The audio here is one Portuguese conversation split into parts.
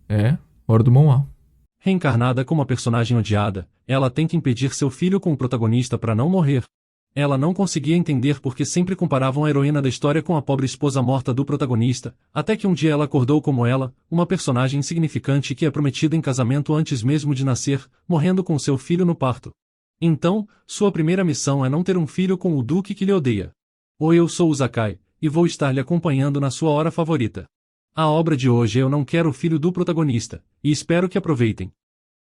É, hora do Mão A. Reencarnada como a personagem odiada, ela tenta impedir seu filho com o protagonista para não morrer. Ela não conseguia entender porque sempre comparavam a heroína da história com a pobre esposa morta do protagonista, até que um dia ela acordou como ela, uma personagem insignificante que é prometida em casamento antes mesmo de nascer, morrendo com seu filho no parto. Então, sua primeira missão é não ter um filho com o duque que lhe odeia. Oi, eu sou o Zakai, e vou estar lhe acompanhando na sua hora favorita. A obra de hoje é Eu Não Quero o Filho do Protagonista, e espero que aproveitem.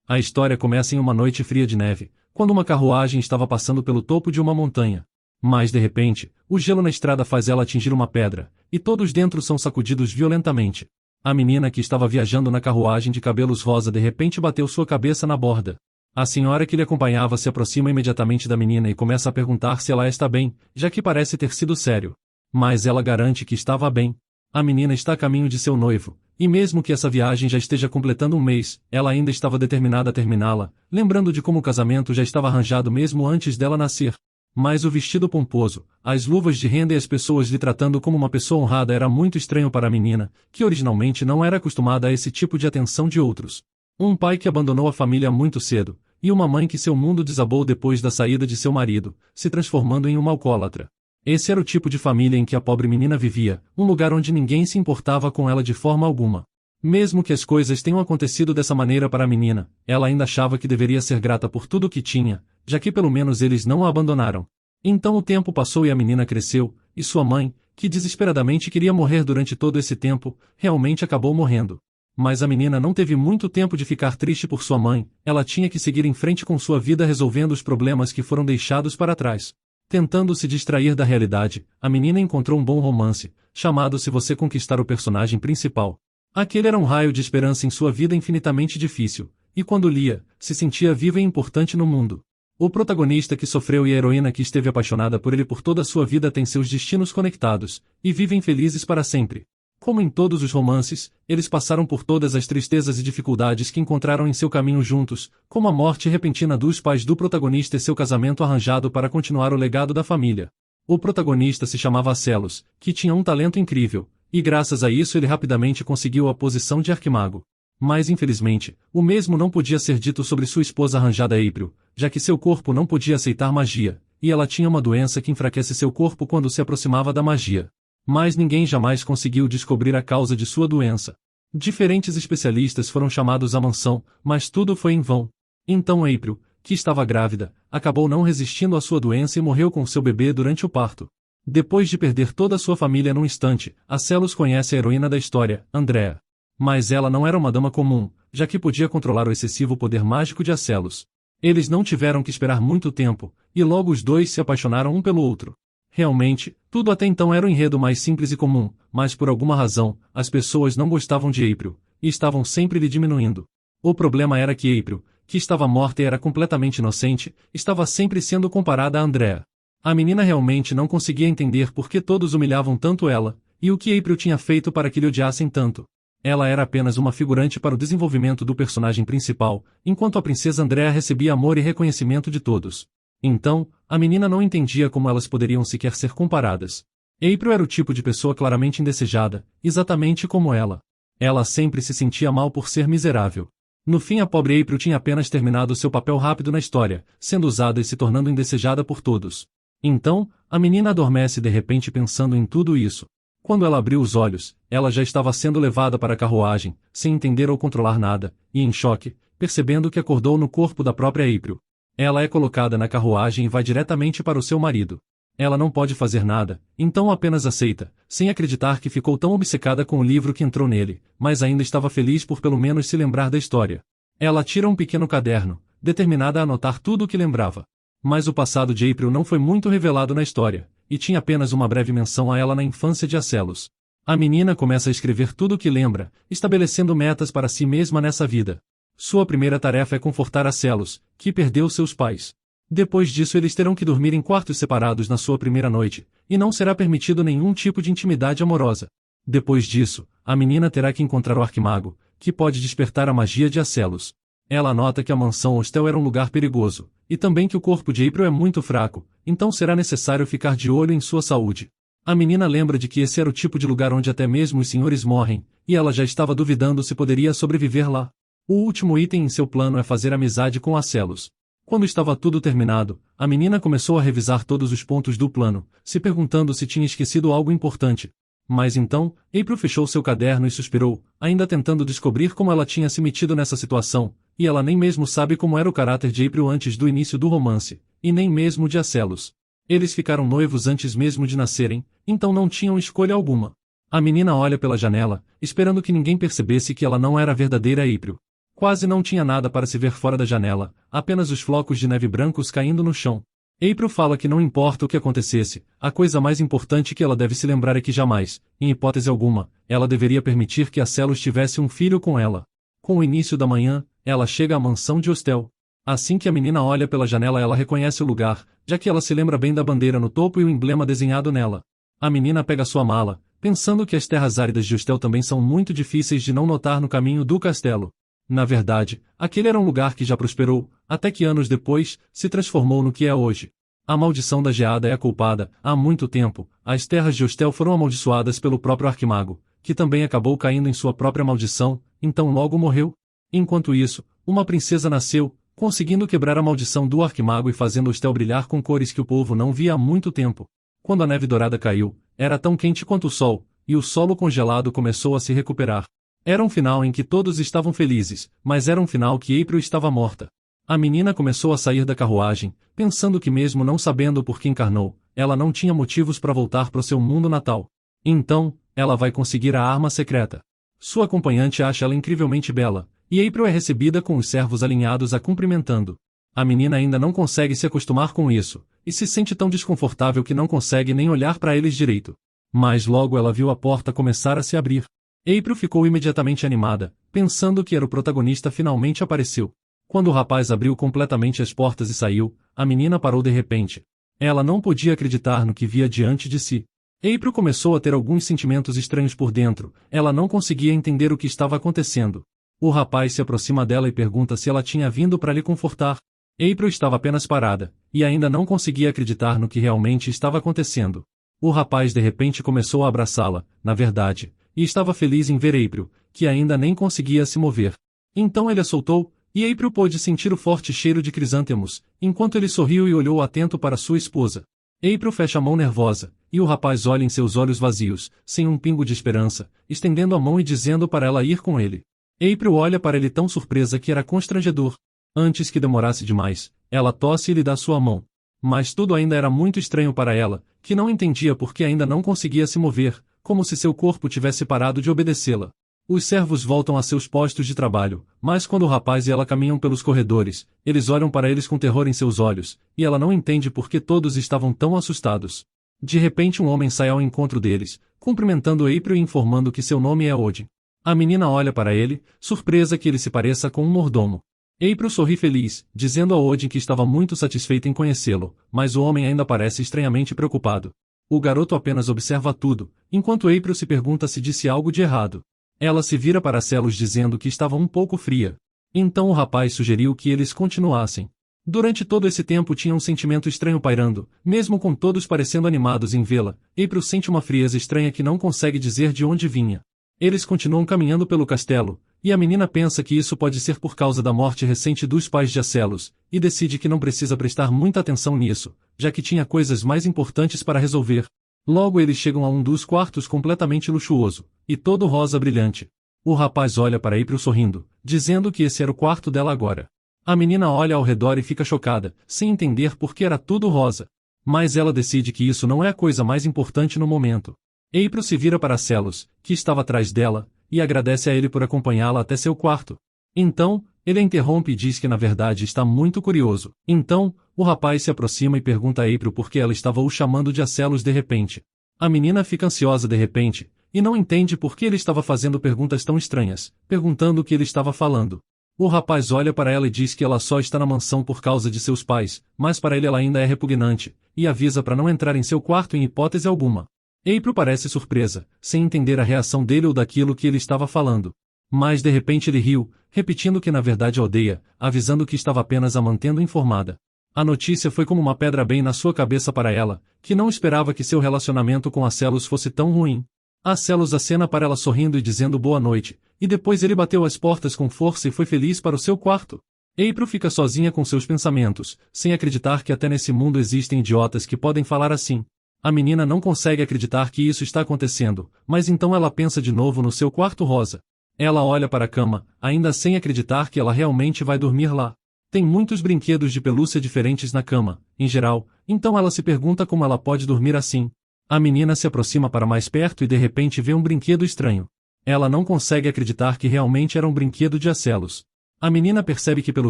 A história começa em uma noite fria de neve, quando uma carruagem estava passando pelo topo de uma montanha. Mas de repente, o gelo na estrada faz ela atingir uma pedra, e todos dentro são sacudidos violentamente. A menina que estava viajando na carruagem de cabelos rosa de repente bateu sua cabeça na borda. A senhora que lhe acompanhava se aproxima imediatamente da menina e começa a perguntar se ela está bem, já que parece ter sido sério. Mas ela garante que estava bem. A menina está a caminho de seu noivo, e mesmo que essa viagem já esteja completando um mês, ela ainda estava determinada a terminá-la, lembrando de como o casamento já estava arranjado mesmo antes dela nascer. Mas o vestido pomposo, as luvas de renda e as pessoas lhe tratando como uma pessoa honrada era muito estranho para a menina, que originalmente não era acostumada a esse tipo de atenção de outros. Um pai que abandonou a família muito cedo, e uma mãe que seu mundo desabou depois da saída de seu marido, se transformando em uma alcoólatra. Esse era o tipo de família em que a pobre menina vivia, um lugar onde ninguém se importava com ela de forma alguma. Mesmo que as coisas tenham acontecido dessa maneira para a menina, ela ainda achava que deveria ser grata por tudo o que tinha, já que pelo menos eles não a abandonaram. Então o tempo passou e a menina cresceu, e sua mãe, que desesperadamente queria morrer durante todo esse tempo, realmente acabou morrendo. Mas a menina não teve muito tempo de ficar triste por sua mãe, ela tinha que seguir em frente com sua vida resolvendo os problemas que foram deixados para trás. Tentando se distrair da realidade, a menina encontrou um bom romance, chamado Se Você Conquistar o Personagem Principal. Aquele era um raio de esperança em sua vida infinitamente difícil, e quando lia, se sentia viva e importante no mundo. O protagonista que sofreu e a heroína que esteve apaixonada por ele por toda a sua vida têm seus destinos conectados, e vivem felizes para sempre. Como em todos os romances, eles passaram por todas as tristezas e dificuldades que encontraram em seu caminho juntos, como a morte repentina dos pais do protagonista e seu casamento arranjado para continuar o legado da família. O protagonista se chamava Acelos, que tinha um talento incrível, e graças a isso ele rapidamente conseguiu a posição de arquimago. Mas infelizmente, o mesmo não podia ser dito sobre sua esposa arranjada April, já que seu corpo não podia aceitar magia, e ela tinha uma doença que enfraquece seu corpo quando se aproximava da magia. Mas ninguém jamais conseguiu descobrir a causa de sua doença. Diferentes especialistas foram chamados à mansão, mas tudo foi em vão. Então April, que estava grávida, acabou não resistindo à sua doença e morreu com seu bebê durante o parto. Depois de perder toda a sua família num instante, Acelos conhece a heroína da história, Andrea. Mas ela não era uma dama comum, já que podia controlar o excessivo poder mágico de Acelos. Eles não tiveram que esperar muito tempo, e logo os dois se apaixonaram um pelo outro. Realmente, tudo até então era um enredo mais simples e comum, mas por alguma razão, as pessoas não gostavam de April, e estavam sempre lhe diminuindo. O problema era que April, que estava morta e era completamente inocente, estava sempre sendo comparada a Andrea. A menina realmente não conseguia entender por que todos humilhavam tanto ela, e o que April tinha feito para que lhe odiassem tanto. Ela era apenas uma figurante para o desenvolvimento do personagem principal, enquanto a princesa Andrea recebia amor e reconhecimento de todos. Então, a menina não entendia como elas poderiam sequer ser comparadas. April era o tipo de pessoa claramente indesejada, exatamente como ela. Ela sempre se sentia mal por ser miserável. No fim, a pobre April tinha apenas terminado seu papel rápido na história, sendo usada e se tornando indesejada por todos. Então, a menina adormece de repente pensando em tudo isso. Quando ela abriu os olhos, ela já estava sendo levada para a carruagem, sem entender ou controlar nada, e em choque, percebendo que acordou no corpo da própria April. Ela é colocada na carruagem e vai diretamente para o seu marido. Ela não pode fazer nada, então apenas aceita, sem acreditar que ficou tão obcecada com o livro que entrou nele, mas ainda estava feliz por pelo menos se lembrar da história. Ela tira um pequeno caderno, determinada a anotar tudo o que lembrava. Mas o passado de April não foi muito revelado na história, e tinha apenas uma breve menção a ela na infância de Acelos. A menina começa a escrever tudo o que lembra, estabelecendo metas para si mesma nessa vida. Sua primeira tarefa é confortar Acelos, que perdeu seus pais. Depois disso eles terão que dormir em quartos separados na sua primeira noite, e não será permitido nenhum tipo de intimidade amorosa. Depois disso, a menina terá que encontrar o arquimago, que pode despertar a magia de Acelos. Ela nota que a mansão hostel era um lugar perigoso, e também que o corpo de April é muito fraco, então será necessário ficar de olho em sua saúde. A menina lembra de que esse era o tipo de lugar onde até mesmo os senhores morrem, e ela já estava duvidando se poderia sobreviver lá. O último item em seu plano é fazer amizade com Acelos. Quando estava tudo terminado, a menina começou a revisar todos os pontos do plano, se perguntando se tinha esquecido algo importante. Mas então, April fechou seu caderno e suspirou, ainda tentando descobrir como ela tinha se metido nessa situação, e ela nem mesmo sabe como era o caráter de April antes do início do romance, e nem mesmo de Acelos. Eles ficaram noivos antes mesmo de nascerem, então não tinham escolha alguma. A menina olha pela janela, esperando que ninguém percebesse que ela não era a verdadeira April. Quase não tinha nada para se ver fora da janela, apenas os flocos de neve brancos caindo no chão. April fala que não importa o que acontecesse, a coisa mais importante que ela deve se lembrar é que jamais, em hipótese alguma, ela deveria permitir que Acelos tivesse um filho com ela. Com o início da manhã, ela chega à mansão de Hostel. Assim que a menina olha pela janela, ela reconhece o lugar, já que ela se lembra bem da bandeira no topo e o emblema desenhado nela. A menina pega sua mala, pensando que as terras áridas de Hostel também são muito difíceis de não notar no caminho do castelo. Na verdade, aquele era um lugar que já prosperou, até que anos depois, se transformou no que é hoje. A maldição da geada é a culpada. Há muito tempo, as terras de Hostel foram amaldiçoadas pelo próprio Arquimago, que também acabou caindo em sua própria maldição, então logo morreu. Enquanto isso, uma princesa nasceu, conseguindo quebrar a maldição do Arquimago e fazendo Hostel brilhar com cores que o povo não via há muito tempo. Quando a neve dourada caiu, era tão quente quanto o sol, e o solo congelado começou a se recuperar. Era um final em que todos estavam felizes, mas era um final que April estava morta. A menina começou a sair da carruagem, pensando que mesmo não sabendo por que encarnou, ela não tinha motivos para voltar para o seu mundo natal. Então, ela vai conseguir a arma secreta. Sua acompanhante acha ela incrivelmente bela, e April é recebida com os servos alinhados a cumprimentando. A menina ainda não consegue se acostumar com isso, e se sente tão desconfortável que não consegue nem olhar para eles direito. Mas logo ela viu a porta começar a se abrir. April ficou imediatamente animada, pensando que era o protagonista finalmente apareceu. Quando o rapaz abriu completamente as portas e saiu, a menina parou de repente. Ela não podia acreditar no que via diante de si. April começou a ter alguns sentimentos estranhos por dentro, ela não conseguia entender o que estava acontecendo. O rapaz se aproxima dela e pergunta se ela tinha vindo para lhe confortar. April estava apenas parada, e ainda não conseguia acreditar no que realmente estava acontecendo. O rapaz de repente começou a abraçá-la, na verdade, e estava feliz em ver April, que ainda nem conseguia se mover. Então ele a soltou, e April pôde sentir o forte cheiro de crisântemos, enquanto ele sorriu e olhou atento para sua esposa. April fecha a mão nervosa, e o rapaz olha em seus olhos vazios, sem um pingo de esperança, estendendo a mão e dizendo para ela ir com ele. April olha para ele tão surpresa que era constrangedor. Antes que demorasse demais, ela tosse e lhe dá sua mão. Mas tudo ainda era muito estranho para ela, que não entendia por que ainda não conseguia se mover, como se seu corpo tivesse parado de obedecê-la. Os servos voltam a seus postos de trabalho, mas quando o rapaz e ela caminham pelos corredores, eles olham para eles com terror em seus olhos, e ela não entende por que todos estavam tão assustados. De repente um homem sai ao encontro deles, cumprimentando April e informando que seu nome é Odin. A menina olha para ele, surpresa que ele se pareça com um mordomo. April sorri feliz, dizendo a Odin que estava muito satisfeita em conhecê-lo, mas o homem ainda parece estranhamente preocupado. O garoto apenas observa tudo, enquanto April se pergunta se disse algo de errado. Ela se vira para Acelos dizendo que estava um pouco fria. Então o rapaz sugeriu que eles continuassem. Durante todo esse tempo tinha um sentimento estranho pairando, mesmo com todos parecendo animados em vê-la, April sente uma frieza estranha que não consegue dizer de onde vinha. Eles continuam caminhando pelo castelo, e a menina pensa que isso pode ser por causa da morte recente dos pais de Acelos, e decide que não precisa prestar muita atenção nisso, já que tinha coisas mais importantes para resolver. Logo eles chegam a um dos quartos completamente luxuoso, e todo rosa brilhante. O rapaz olha para April sorrindo, dizendo que esse era o quarto dela agora. A menina olha ao redor e fica chocada, sem entender por que era tudo rosa. Mas ela decide que isso não é a coisa mais importante no momento. April se vira para Acelos, que estava atrás dela, e agradece a ele por acompanhá-la até seu quarto. Então, ele a interrompe e diz que na verdade está muito curioso. Então, o rapaz se aproxima e pergunta a April por que ela estava o chamando de Acelos de repente. A menina fica ansiosa de repente, e não entende por que ele estava fazendo perguntas tão estranhas, perguntando o que ele estava falando. O rapaz olha para ela e diz que ela só está na mansão por causa de seus pais, mas para ele ela ainda é repugnante, e avisa para não entrar em seu quarto em hipótese alguma. April parece surpresa, sem entender a reação dele ou daquilo que ele estava falando. Mas de repente ele riu, repetindo que na verdade a odeia, avisando que estava apenas a mantendo informada. A notícia foi como uma pedra bem na sua cabeça para ela, que não esperava que seu relacionamento com Asselos fosse tão ruim. Asselos acena para ela sorrindo e dizendo boa noite, e depois ele bateu as portas com força e foi feliz para o seu quarto. April fica sozinha com seus pensamentos, sem acreditar que até nesse mundo existem idiotas que podem falar assim. A menina não consegue acreditar que isso está acontecendo, mas então ela pensa de novo no seu quarto rosa. Ela olha para a cama, ainda sem acreditar que ela realmente vai dormir lá. Tem muitos brinquedos de pelúcia diferentes na cama, em geral, então ela se pergunta como ela pode dormir assim. A menina se aproxima para mais perto e de repente vê um brinquedo estranho. Ela não consegue acreditar que realmente era um brinquedo de Asselos. A menina percebe que pelo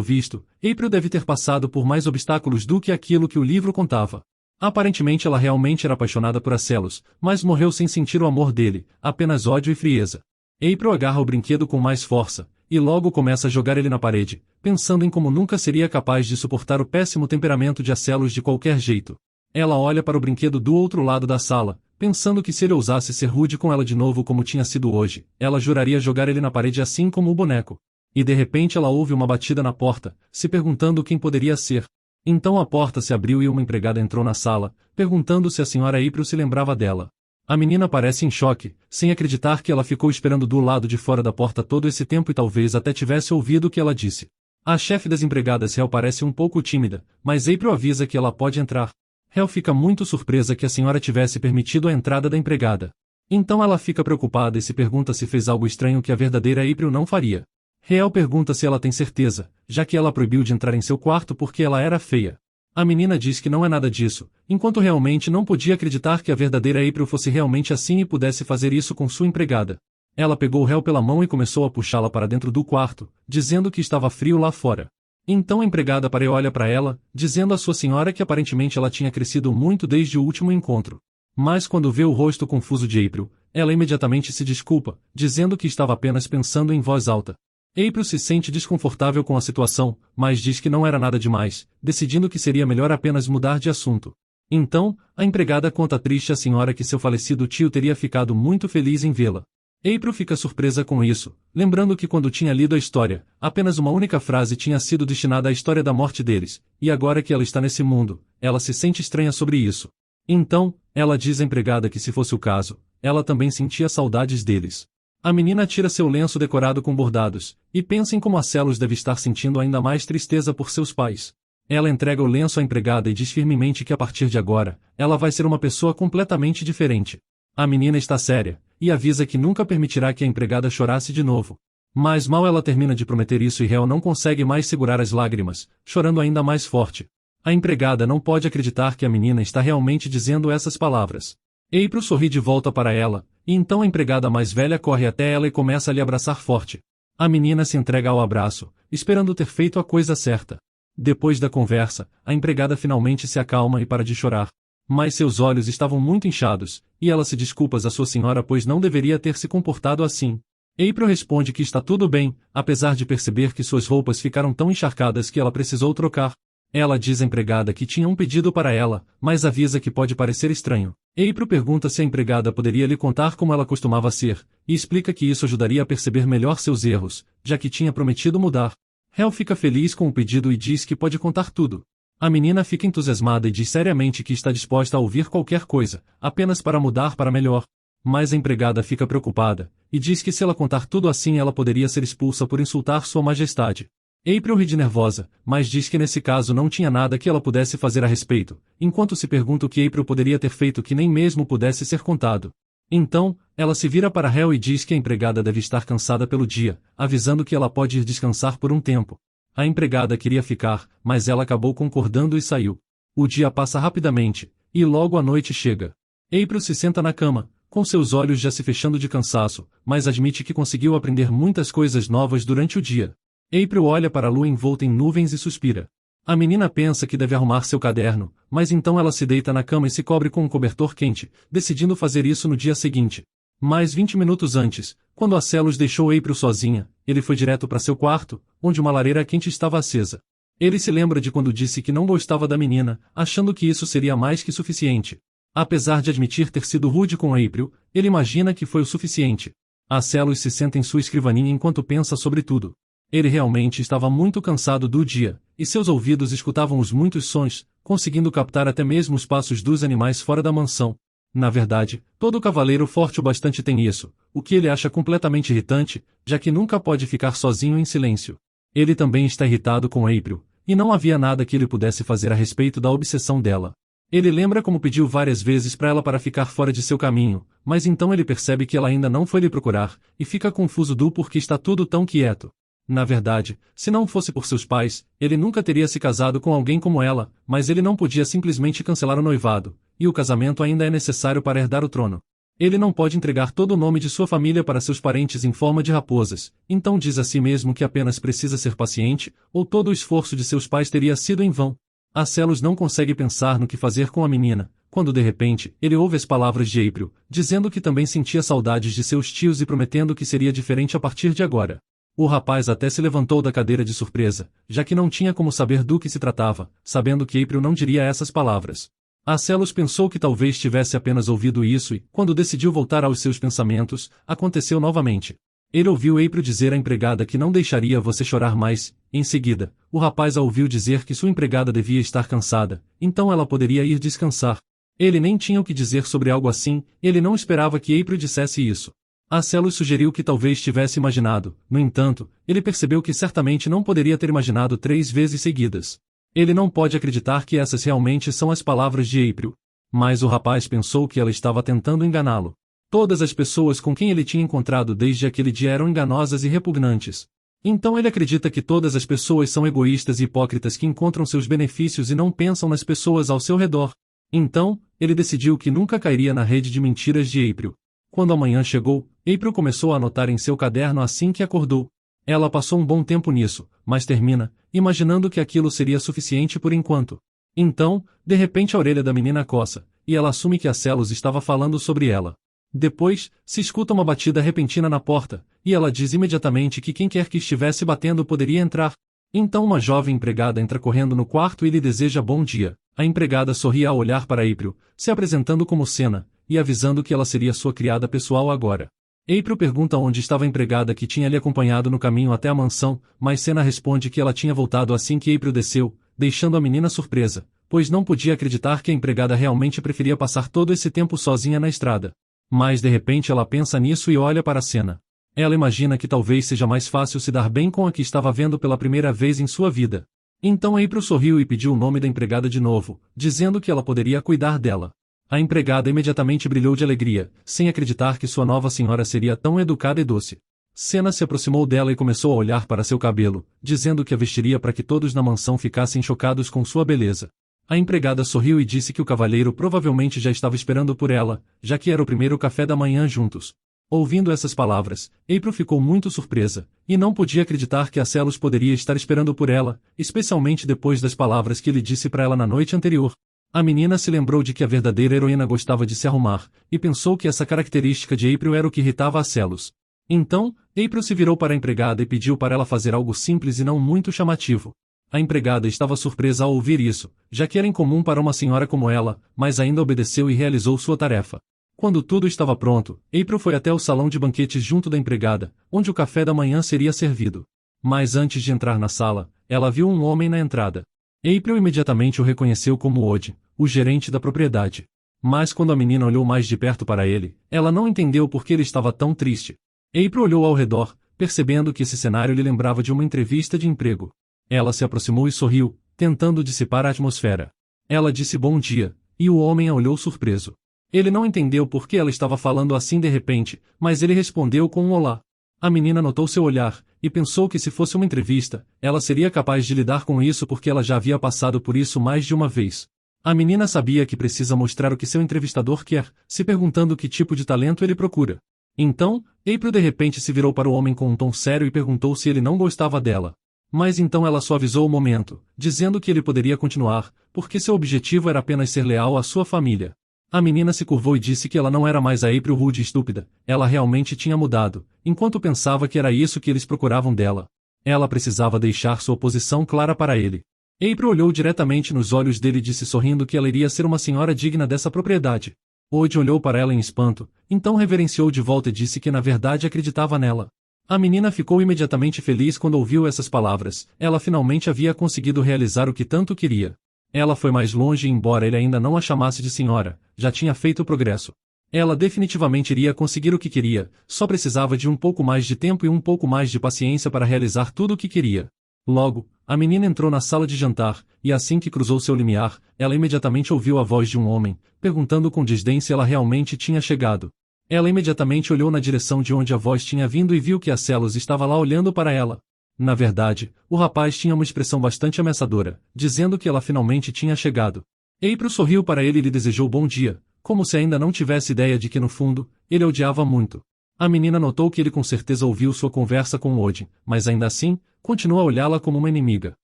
visto, April deve ter passado por mais obstáculos do que aquilo que o livro contava. Aparentemente ela realmente era apaixonada por Asselos, mas morreu sem sentir o amor dele, apenas ódio e frieza. April agarra o brinquedo com mais força, e logo começa a jogar ele na parede, pensando em como nunca seria capaz de suportar o péssimo temperamento de Asselos de qualquer jeito. Ela olha para o brinquedo do outro lado da sala, pensando que se ele ousasse ser rude com ela de novo como tinha sido hoje, ela juraria jogar ele na parede assim como o boneco. E de repente ela ouve uma batida na porta, se perguntando quem poderia ser. Então a porta se abriu e uma empregada entrou na sala, perguntando se a senhora April se lembrava dela. A menina parece em choque, sem acreditar que ela ficou esperando do lado de fora da porta todo esse tempo e talvez até tivesse ouvido o que ela disse. A chefe das empregadas Hel parece um pouco tímida, mas April avisa que ela pode entrar. Hel fica muito surpresa que a senhora tivesse permitido a entrada da empregada. Então ela fica preocupada e se pergunta se fez algo estranho que a verdadeira April não faria. Hel pergunta se ela tem certeza, já que ela proibiu de entrar em seu quarto porque ela era feia. A menina diz que não é nada disso, enquanto realmente não podia acreditar que a verdadeira April fosse realmente assim e pudesse fazer isso com sua empregada. Ela pegou Hel pela mão e começou a puxá-la para dentro do quarto, dizendo que estava frio lá fora. Então a empregada parou e olha para ela, dizendo à sua senhora que aparentemente ela tinha crescido muito desde o último encontro. Mas quando vê o rosto confuso de April, ela imediatamente se desculpa, dizendo que estava apenas pensando em voz alta. April se sente desconfortável com a situação, mas diz que não era nada demais, decidindo que seria melhor apenas mudar de assunto. Então, a empregada conta triste à senhora que seu falecido tio teria ficado muito feliz em vê-la. April fica surpresa com isso, lembrando que quando tinha lido a história, apenas uma única frase tinha sido destinada à história da morte deles, e agora que ela está nesse mundo, ela se sente estranha sobre isso. Então, ela diz à empregada que se fosse o caso, ela também sentia saudades deles. A menina tira seu lenço decorado com bordados, e pensa em como Asselos deve estar sentindo ainda mais tristeza por seus pais. Ela entrega o lenço à empregada e diz firmemente que a partir de agora, ela vai ser uma pessoa completamente diferente. A menina está séria, e avisa que nunca permitirá que a empregada chorasse de novo. Mas mal ela termina de prometer isso e Hel não consegue mais segurar as lágrimas, chorando ainda mais forte. A empregada não pode acreditar que a menina está realmente dizendo essas palavras. April sorri de volta para ela, e então a empregada mais velha corre até ela e começa a lhe abraçar forte. A menina se entrega ao abraço, esperando ter feito a coisa certa. Depois da conversa, a empregada finalmente se acalma e para de chorar. Mas seus olhos estavam muito inchados, e ela se desculpa à sua senhora pois não deveria ter se comportado assim. April responde que está tudo bem, apesar de perceber que suas roupas ficaram tão encharcadas que ela precisou trocar. Ela diz à empregada que tinha um pedido para ela, mas avisa que pode parecer estranho. April pergunta se a empregada poderia lhe contar como ela costumava ser, e explica que isso ajudaria a perceber melhor seus erros, já que tinha prometido mudar. Hel fica feliz com o pedido e diz que pode contar tudo. A menina fica entusiasmada e diz seriamente que está disposta a ouvir qualquer coisa, apenas para mudar para melhor. Mas a empregada fica preocupada, e diz que se ela contar tudo assim ela poderia ser expulsa por insultar sua majestade. April ri de nervosa, mas diz que nesse caso não tinha nada que ela pudesse fazer a respeito, enquanto se pergunta o que April poderia ter feito que nem mesmo pudesse ser contado. Então, ela se vira para Hel e diz que a empregada deve estar cansada pelo dia, avisando que ela pode ir descansar por um tempo. A empregada queria ficar, mas ela acabou concordando e saiu. O dia passa rapidamente, e logo a noite chega. April se senta na cama, com seus olhos já se fechando de cansaço, mas admite que conseguiu aprender muitas coisas novas durante o dia. April olha para a lua envolta em nuvens e suspira. A menina pensa que deve arrumar seu caderno, mas então ela se deita na cama e se cobre com um cobertor quente, decidindo fazer isso no dia seguinte. Mais 20 minutos antes, quando Asselos deixou April sozinha, ele foi direto para seu quarto, onde uma lareira quente estava acesa. Ele se lembra de quando disse que não gostava da menina, achando que isso seria mais que suficiente. Apesar de admitir ter sido rude com April, ele imagina que foi o suficiente. Asselos se senta em sua escrivaninha enquanto pensa sobre tudo. Ele realmente estava muito cansado do dia, e seus ouvidos escutavam os muitos sons, conseguindo captar até mesmo os passos dos animais fora da mansão. Na verdade, todo cavaleiro forte o bastante tem isso, o que ele acha completamente irritante, já que nunca pode ficar sozinho em silêncio. Ele também está irritado com April, e não havia nada que ele pudesse fazer a respeito da obsessão dela. Ele lembra como pediu várias vezes para ela para ficar fora de seu caminho, mas então ele percebe que ela ainda não foi lhe procurar, e fica confuso do porquê está tudo tão quieto. Na verdade, se não fosse por seus pais, ele nunca teria se casado com alguém como ela, mas ele não podia simplesmente cancelar o noivado, e o casamento ainda é necessário para herdar o trono. Ele não pode entregar todo o nome de sua família para seus parentes em forma de raposas, então diz a si mesmo que apenas precisa ser paciente, ou todo o esforço de seus pais teria sido em vão. Acelos não consegue pensar no que fazer com a menina, quando de repente, ele ouve as palavras de April, dizendo que também sentia saudades de seus tios e prometendo que seria diferente a partir de agora. O rapaz até se levantou da cadeira de surpresa, já que não tinha como saber do que se tratava, sabendo que April não diria essas palavras. Acelos pensou que talvez tivesse apenas ouvido isso e, quando decidiu voltar aos seus pensamentos, aconteceu novamente. Ele ouviu April dizer à empregada que não deixaria você chorar mais. Em seguida, o rapaz a ouviu dizer que sua empregada devia estar cansada, então ela poderia ir descansar. Ele nem tinha o que dizer sobre algo assim, ele não esperava que April dissesse isso. Acelos sugeriu que talvez tivesse imaginado, no entanto, ele percebeu que certamente não poderia ter imaginado 3 vezes seguidas. Ele não pode acreditar que essas realmente são as palavras de April. Mas o rapaz pensou que ela estava tentando enganá-lo. Todas as pessoas com quem ele tinha encontrado desde aquele dia eram enganosas e repugnantes. Então ele acredita que todas as pessoas são egoístas e hipócritas que encontram seus benefícios e não pensam nas pessoas ao seu redor. Então, ele decidiu que nunca cairia na rede de mentiras de April. Quando a manhã chegou, April começou a anotar em seu caderno assim que acordou. Ela passou um bom tempo nisso, mas termina, imaginando que aquilo seria suficiente por enquanto. Então, de repente a orelha da menina coça, e ela assume que Acelos estava falando sobre ela. Depois, se escuta uma batida repentina na porta, e ela diz imediatamente que quem quer que estivesse batendo poderia entrar. Então uma jovem empregada entra correndo no quarto e lhe deseja bom dia. A empregada sorri ao olhar para April, se apresentando como Senna, e avisando que ela seria sua criada pessoal agora. April pergunta onde estava a empregada que tinha lhe acompanhado no caminho até a mansão, mas Senna responde que ela tinha voltado assim que April desceu, deixando a menina surpresa, pois não podia acreditar que a empregada realmente preferia passar todo esse tempo sozinha na estrada. Mas de repente ela pensa nisso e olha para Senna. Ela imagina que talvez seja mais fácil se dar bem com a que estava vendo pela primeira vez em sua vida. Então April sorriu e pediu o nome da empregada de novo, dizendo que ela poderia cuidar dela. A empregada imediatamente brilhou de alegria, sem acreditar que sua nova senhora seria tão educada e doce. Senna se aproximou dela e começou a olhar para seu cabelo, dizendo que a vestiria para que todos na mansão ficassem chocados com sua beleza. A empregada sorriu e disse que o cavalheiro provavelmente já estava esperando por ela, já que era o primeiro café da manhã juntos. Ouvindo essas palavras, April ficou muito surpresa, e não podia acreditar que Acelos poderia estar esperando por ela, especialmente depois das palavras que ele disse para ela na noite anterior. A menina se lembrou de que a verdadeira heroína gostava de se arrumar, e pensou que essa característica de April era o que irritava Acelos. Então, April se virou para a empregada e pediu para ela fazer algo simples e não muito chamativo. A empregada estava surpresa ao ouvir isso, já que era incomum para uma senhora como ela, mas ainda obedeceu e realizou sua tarefa. Quando tudo estava pronto, April foi até o salão de banquetes junto da empregada, onde o café da manhã seria servido. Mas antes de entrar na sala, ela viu um homem na entrada. April imediatamente o reconheceu como Odd, o gerente da propriedade. Mas quando a menina olhou mais de perto para ele, ela não entendeu por que ele estava tão triste. April olhou ao redor, percebendo que esse cenário lhe lembrava de uma entrevista de emprego. Ela se aproximou e sorriu, tentando dissipar a atmosfera. Ela disse bom dia, e o homem a olhou surpreso. Ele não entendeu por que ela estava falando assim de repente, mas ele respondeu com um olá. A menina notou seu olhar, e pensou que se fosse uma entrevista, ela seria capaz de lidar com isso porque ela já havia passado por isso mais de uma vez. A menina sabia que precisa mostrar o que seu entrevistador quer, se perguntando que tipo de talento ele procura. Então, April de repente se virou para o homem com um tom sério e perguntou se ele não gostava dela. Mas então ela suavizou o momento, dizendo que ele poderia continuar, porque seu objetivo era apenas ser leal à sua família. A menina se curvou e disse que ela não era mais a April rude e estúpida, ela realmente tinha mudado, enquanto pensava que era isso que eles procuravam dela. Ela precisava deixar sua posição clara para ele. April olhou diretamente nos olhos dele e disse sorrindo que ela iria ser uma senhora digna dessa propriedade. Odd olhou para ela em espanto, então reverenciou de volta e disse que na verdade acreditava nela. A menina ficou imediatamente feliz quando ouviu essas palavras. Ela finalmente havia conseguido realizar o que tanto queria. Ela foi mais longe e, embora ele ainda não a chamasse de senhora, já tinha feito progresso. Ela definitivamente iria conseguir o que queria, só precisava de um pouco mais de tempo e um pouco mais de paciência para realizar tudo o que queria. Logo, a menina entrou na sala de jantar, e assim que cruzou seu limiar, ela imediatamente ouviu a voz de um homem, perguntando com desdém se ela realmente tinha chegado. Ela imediatamente olhou na direção de onde a voz tinha vindo e viu que a Celos estava lá olhando para ela. Na verdade, o rapaz tinha uma expressão bastante ameaçadora, dizendo que ela finalmente tinha chegado. April sorriu para ele e lhe desejou bom dia, como se ainda não tivesse ideia de que no fundo, ele a odiava muito. A menina notou que ele com certeza ouviu sua conversa com Odin, mas ainda assim, continuou a olhá-la como uma inimiga.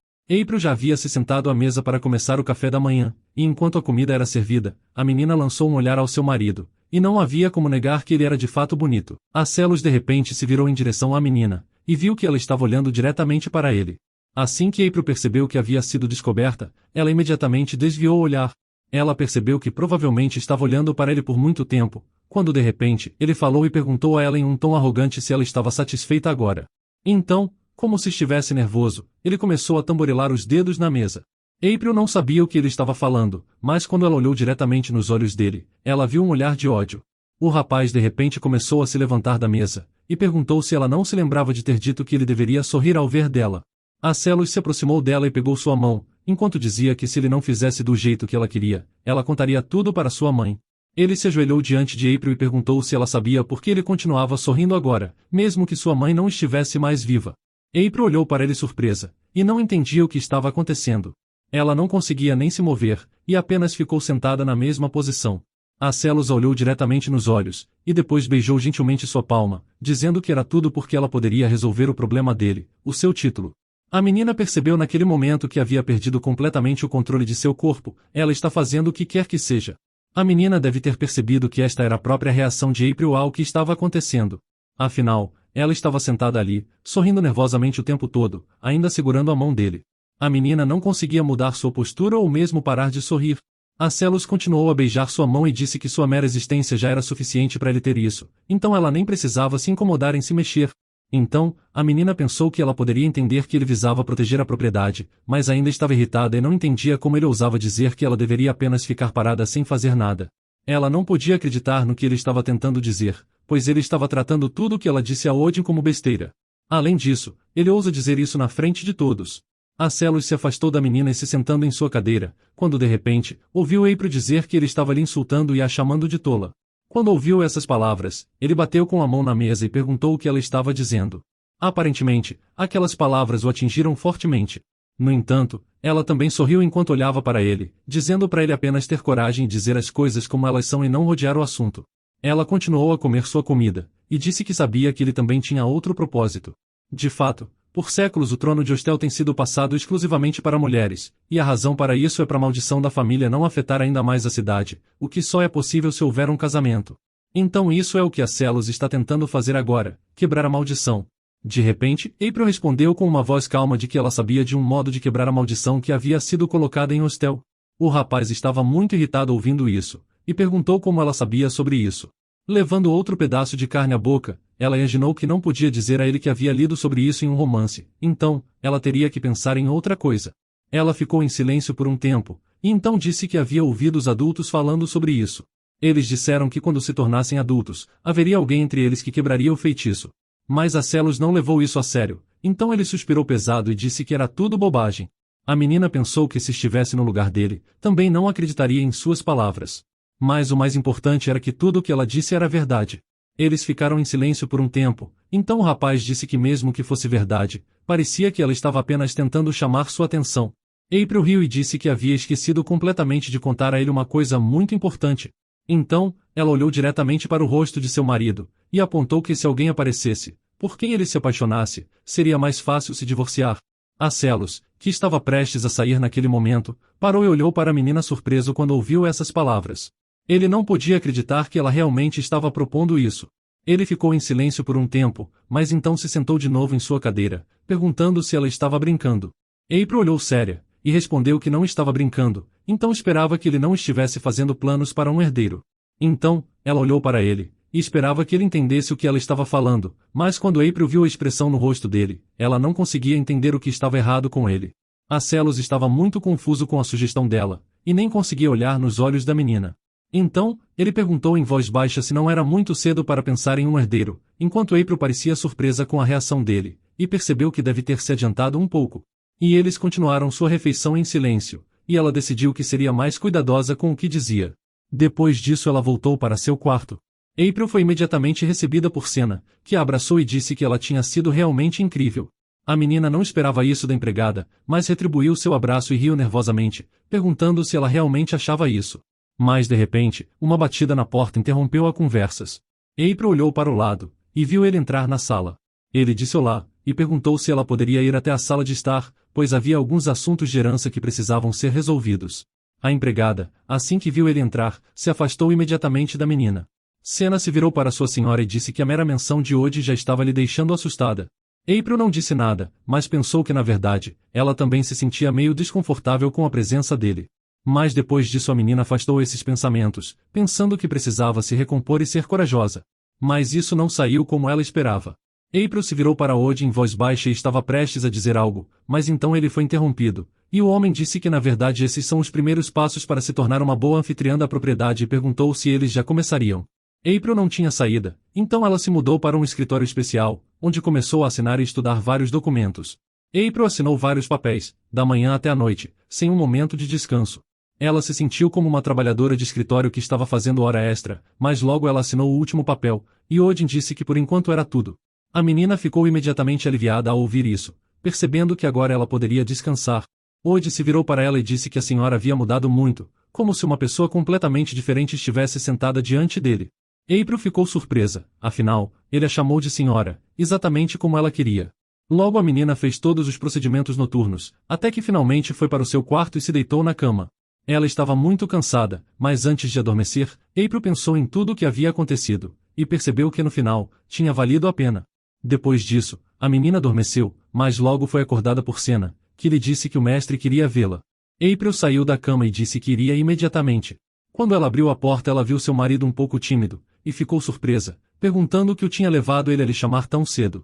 April já havia se sentado à mesa para começar o café da manhã, e enquanto a comida era servida, a menina lançou um olhar ao seu marido, e não havia como negar que ele era de fato bonito. A Celos de repente se virou em direção à menina, e viu que ela estava olhando diretamente para ele. Assim que April percebeu que havia sido descoberta, ela imediatamente desviou o olhar. Ela percebeu que provavelmente estava olhando para ele por muito tempo, quando de repente, ele falou e perguntou a ela em um tom arrogante se ela estava satisfeita agora. Então, como se estivesse nervoso, ele começou a tamborilar os dedos na mesa. April não sabia o que ele estava falando, mas quando ela olhou diretamente nos olhos dele, ela viu um olhar de ódio. O rapaz de repente começou a se levantar da mesa, e perguntou se ela não se lembrava de ter dito que ele deveria sorrir ao ver dela. A Celos se aproximou dela e pegou sua mão, enquanto dizia que se ele não fizesse do jeito que ela queria, ela contaria tudo para sua mãe. Ele se ajoelhou diante de April e perguntou se ela sabia por que ele continuava sorrindo agora, mesmo que sua mãe não estivesse mais viva. April olhou para ele surpresa, e não entendia o que estava acontecendo. Ela não conseguia nem se mover, e apenas ficou sentada na mesma posição. A Celos a olhou diretamente nos olhos, e depois beijou gentilmente sua palma, dizendo que era tudo porque ela poderia resolver o problema dele, o seu título. A menina percebeu naquele momento que havia perdido completamente o controle de seu corpo. Ela está fazendo o que quer que seja. A menina deve ter percebido que esta era a própria reação de April ao que estava acontecendo. Afinal, ela estava sentada ali, sorrindo nervosamente o tempo todo, ainda segurando a mão dele. A menina não conseguia mudar sua postura ou mesmo parar de sorrir. A Celos continuou a beijar sua mão e disse que sua mera existência já era suficiente para ele ter isso, então ela nem precisava se incomodar em se mexer. Então, a menina pensou que ela poderia entender que ele visava proteger a propriedade, mas ainda estava irritada e não entendia como ele ousava dizer que ela deveria apenas ficar parada sem fazer nada. Ela não podia acreditar no que ele estava tentando dizer, pois ele estava tratando tudo o que ela disse a Odin como besteira. Além disso, ele ousa dizer isso na frente de todos. A Celos se afastou da menina e se sentando em sua cadeira, quando de repente, ouviu April dizer que ele estava lhe insultando e a chamando de tola. Quando ouviu essas palavras, ele bateu com a mão na mesa e perguntou o que ela estava dizendo. Aparentemente, aquelas palavras o atingiram fortemente. No entanto, ela também sorriu enquanto olhava para ele, dizendo para ele apenas ter coragem e dizer as coisas como elas são e não rodear o assunto. Ela continuou a comer sua comida, e disse que sabia que ele também tinha outro propósito. De fato, por séculos o trono de Ostel tem sido passado exclusivamente para mulheres, e a razão para isso é para a maldição da família não afetar ainda mais a cidade, o que só é possível se houver um casamento. Então isso é o que a Celos está tentando fazer agora, quebrar a maldição. De repente, April respondeu com uma voz calma de que ela sabia de um modo de quebrar a maldição que havia sido colocada em Ostel. O rapaz estava muito irritado ouvindo isso, e perguntou como ela sabia sobre isso. Levando outro pedaço de carne à boca, ela imaginou que não podia dizer a ele que havia lido sobre isso em um romance, então, ela teria que pensar em outra coisa. Ela ficou em silêncio por um tempo, e então disse que havia ouvido os adultos falando sobre isso. Eles disseram que quando se tornassem adultos, haveria alguém entre eles que quebraria o feitiço. Mas a Celos não levou isso a sério, então ele suspirou pesado e disse que era tudo bobagem. A menina pensou que se estivesse no lugar dele, também não acreditaria em suas palavras. Mas o mais importante era que tudo o que ela disse era verdade. Eles ficaram em silêncio por um tempo, então o rapaz disse que mesmo que fosse verdade, parecia que ela estava apenas tentando chamar sua atenção. April riu e disse que havia esquecido completamente de contar a ele uma coisa muito importante. Então, ela olhou diretamente para o rosto de seu marido, e apontou que se alguém aparecesse, por quem ele se apaixonasse, seria mais fácil se divorciar. A Celos, que estava prestes a sair naquele momento, parou e olhou para a menina surpreso quando ouviu essas palavras. Ele não podia acreditar que ela realmente estava propondo isso. Ele ficou em silêncio por um tempo, mas então se sentou de novo em sua cadeira, perguntando se ela estava brincando. April olhou séria, e respondeu que não estava brincando, então esperava que ele não estivesse fazendo planos para um herdeiro. Então, ela olhou para ele, e esperava que ele entendesse o que ela estava falando, mas quando April viu a expressão no rosto dele, ela não conseguia entender o que estava errado com ele. Celos estava muito confuso com a sugestão dela, e nem conseguia olhar nos olhos da menina. Então, ele perguntou em voz baixa se não era muito cedo para pensar em um herdeiro, enquanto April parecia surpresa com a reação dele, e percebeu que deve ter se adiantado um pouco. E eles continuaram sua refeição em silêncio, e ela decidiu que seria mais cuidadosa com o que dizia. Depois disso ela voltou para seu quarto. April foi imediatamente recebida por Senna, que a abraçou e disse que ela tinha sido realmente incrível. A menina não esperava isso da empregada, mas retribuiu seu abraço e riu nervosamente, perguntando se ela realmente achava isso. Mas de repente, uma batida na porta interrompeu a conversas. April olhou para o lado, e viu ele entrar na sala. Ele disse olá, e perguntou se ela poderia ir até a sala de estar, pois havia alguns assuntos de herança que precisavam ser resolvidos. A empregada, assim que viu ele entrar, se afastou imediatamente da menina. Senna se virou para sua senhora e disse que a mera menção de hoje já estava lhe deixando assustada. April não disse nada, mas pensou que na verdade, ela também se sentia meio desconfortável com a presença dele. Mas depois disso a menina afastou esses pensamentos, pensando que precisava se recompor e ser corajosa. Mas isso não saiu como ela esperava. April se virou para Odin em voz baixa e estava prestes a dizer algo, mas então ele foi interrompido, e o homem disse que na verdade esses são os primeiros passos para se tornar uma boa anfitriã da propriedade e perguntou se eles já começariam. April não tinha saída, então ela se mudou para um escritório especial, onde começou a assinar e estudar vários documentos. April assinou vários papéis, da manhã até a noite, sem um momento de descanso. Ela se sentiu como uma trabalhadora de escritório que estava fazendo hora extra, mas logo ela assinou o último papel, e Odin disse que por enquanto era tudo. A menina ficou imediatamente aliviada ao ouvir isso, percebendo que agora ela poderia descansar. Odin se virou para ela e disse que a senhora havia mudado muito, como se uma pessoa completamente diferente estivesse sentada diante dele. April ficou surpresa, afinal, ele a chamou de senhora, exatamente como ela queria. Logo a menina fez todos os procedimentos noturnos, até que finalmente foi para o seu quarto e se deitou na cama. Ela estava muito cansada, mas antes de adormecer, April pensou em tudo o que havia acontecido, e percebeu que no final, tinha valido a pena. Depois disso, a menina adormeceu, mas logo foi acordada por Senna, que lhe disse que o mestre queria vê-la. April saiu da cama e disse que iria imediatamente. Quando ela abriu a porta ela viu seu marido um pouco tímido, e ficou surpresa, perguntando o que o tinha levado ele a lhe chamar tão cedo.